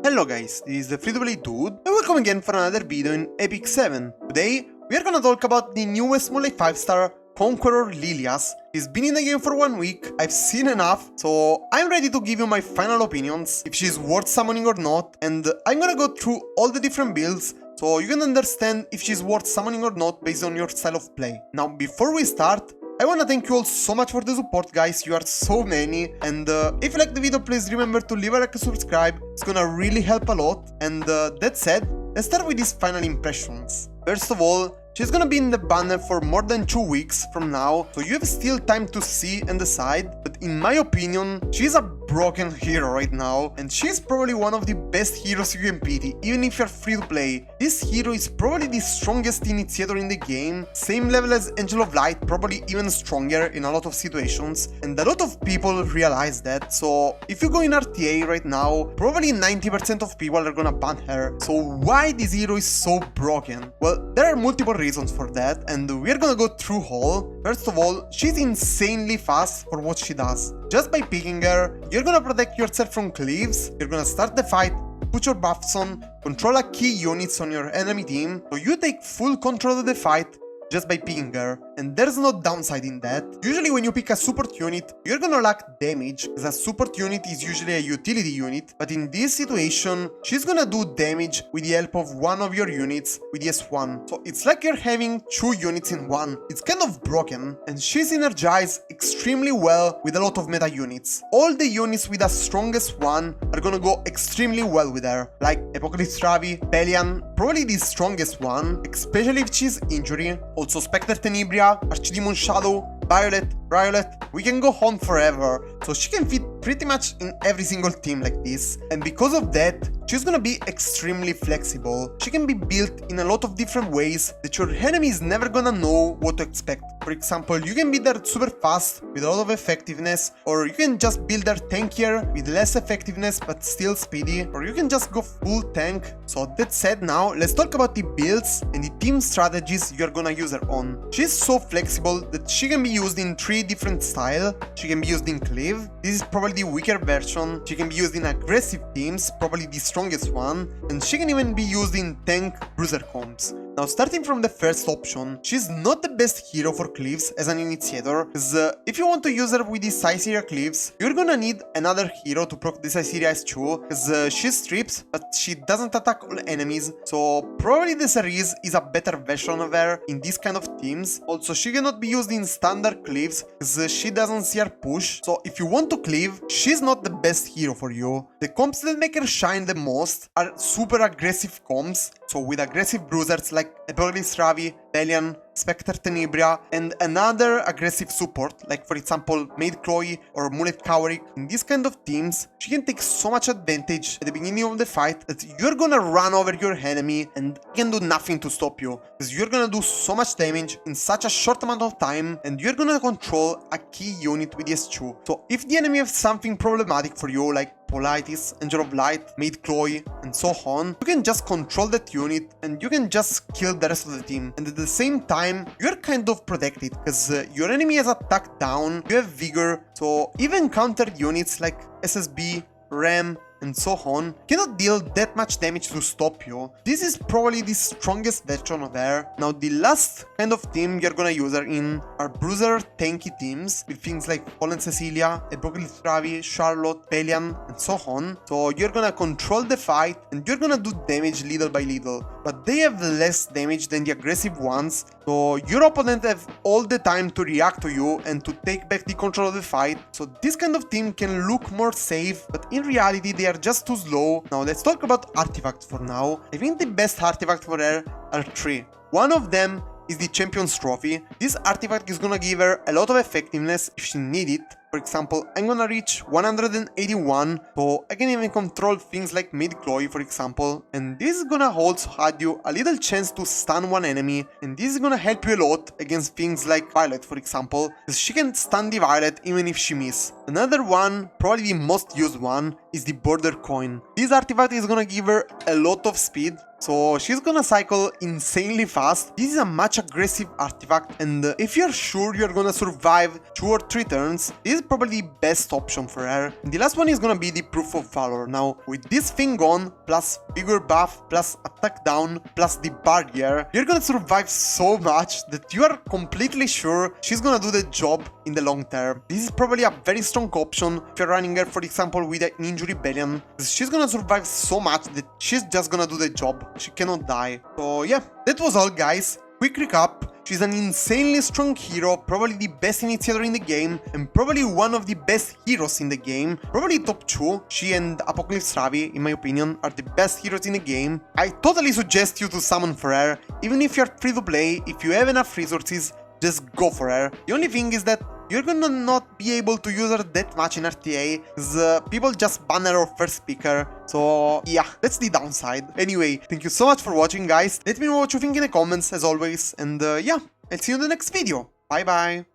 Hello guys, this is TheFTPdude and welcome again for another video in Epic 7. Today, we are gonna talk about the newest multi 5-star Conqueror Lilias. She's been in the game for 1 week, I've seen enough, so I'm ready to give you my final opinions, if she's worth summoning or not, and I'm gonna go through all the different builds so you can understand if she's worth summoning or not based on your style of play. Now, before we start, I wanna thank you all so much for the support, guys, you are so many, and if you like the video, please remember to leave a like and subscribe, it's gonna really help a lot, and that said, let's start with these final impressions. First of all, she's gonna be in the banner for more than 2 weeks from now, so you have still time to see and decide, but in my opinion, she's a broken hero right now, and she's probably one of the best heroes you can pity, even if you're free to play. This hero is probably the strongest initiator in the game, same level as Angel of Light, probably even stronger in a lot of situations, and a lot of people realize that, so if you go in RTA right now, probably 90% of people are gonna ban her. So why this hero is so broken? Well, there are multiple reasons for that, and we're gonna go through all. First of all, she's insanely fast for what she does. Just by picking her, you're gonna protect yourself from cleaves, you're gonna start the fight, put your buffs on, control a key units on your enemy team, so you take full control of the fight just by picking her, and there's no downside in that. Usually when you pick a support unit, you're gonna lack damage, as a support unit is usually a utility unit, but in this situation, she's gonna do damage with the help of one of your units with the S1. So it's like you're having 2 units in one. It's kind of broken, and she's synergized extremely well with a lot of meta units. All the units with a strongest one are gonna go extremely well with her, like Apocalypse Ravi, Pelian, probably the strongest one, especially if she's injury. Also Spectre Tenebria, Archdemon Shadow, Violet, we can go on forever, so she can fit pretty much in every single team like this, and because of that, she's gonna be extremely flexible. She can be built in a lot of different ways that your enemy is never gonna know what to expect. For example, you can build her super fast with a lot of effectiveness, or you can just build her tankier with less effectiveness but still speedy, or you can just go full tank. So that said, now let's talk about the builds and the team strategies you're gonna use her on. She's so flexible that she can be used in 3 different styles. She can be used in cleave, this is probably the weaker version. She can be used in aggressive teams, probably the strongest one, and she can even be used in tank bruiser comps. Now, starting from the first option, she's not the best hero for cleaves as an initiator, because if you want to use her with the Cytheria cleaves, you're gonna need another hero to proc the Cytheria S2, because she strips, but she doesn't attack all enemies, so probably the Cerise is a better version of her in these kind of teams. Also, she cannot be used in standard cleaves, because she doesn't see her push, so if you want to cleave, she's not the best hero for you. The comps that make her shine the most are super aggressive comps, so with aggressive bruisers like Apocalypse Ravi, Pelian, Spectre Tenebria, and another aggressive support, like for example Maid Chloe or Mulet Cowrick. In these kind of teams, she can take so much advantage at the beginning of the fight that you're gonna run over your enemy and can do nothing to stop you, because you're gonna do so much damage in such a short amount of time, and you're gonna control a key unit with S2. So if the enemy has something problematic for you, like Politis, Angel of Light, Maid Chloe, and so on, you can just control that unit and you can just kill the rest of the team. And at the same time, you're kind of protected, because your enemy has attack down, you have vigor, so even countered units like SSB, Ram, and so on cannot deal that much damage to stop you. This is probably the strongest version of her. Now, the last kind of team you're gonna use her in are bruiser tanky teams with things like Fallen Cecilia, Apocalypse Ravi, Charlotte, Pelian, and so on. So you're gonna control the fight and you're gonna do damage little by little, but they have less damage than the aggressive ones, so your opponent have all the time to react to you and to take back the control of the fight. So this kind of team can look more safe, but in reality they are just too slow. Now let's talk about artifacts for now. I think the best artifact for her are 3. One of them is the Champion's Trophy. This artifact is gonna give her a lot of effectiveness if she need it. For example, I'm gonna reach 181, so I can even control things like Maid Chloe, for example, and this is gonna also add you a little chance to stun one enemy, and this is gonna help you a lot against things like Violet, for example, because she can stun the Violet even if she miss. Another one, probably the most used one, is the Border Coin. This artifact is gonna give her a lot of speed, so she's gonna cycle insanely fast. This is a much aggressive artifact, and if you're sure you're gonna survive 2 or 3 turns, this is probably the best option for her. And the last one is gonna be the Proof of Valor. Now, with this thing on, plus Vigor buff, plus attack down, plus the barrier, you're gonna survive so much that you are completely sure she's gonna do the job in the long term. This is probably a very strong option if you're running her, for example, with an Injury Rebellion, because she's gonna survive so much that she's just gonna do the job. She cannot die. So yeah, that was all, guys. Quick recap. She's an insanely strong hero, probably the best initiator in the game, and probably one of the best heroes in the game. Probably top 2. She and Apocalypse Ravi, in my opinion, are the best heroes in the game. I totally suggest you to summon for her. Even if you're free to play, if you have enough resources, just go for her. The only thing is that you're gonna not be able to use her that much in RTA, because people just ban her or first picker. So yeah, that's the downside. Anyway, thank you so much for watching, guys. Let me know what you think in the comments, as always. And yeah, I'll see you in the next video. Bye bye.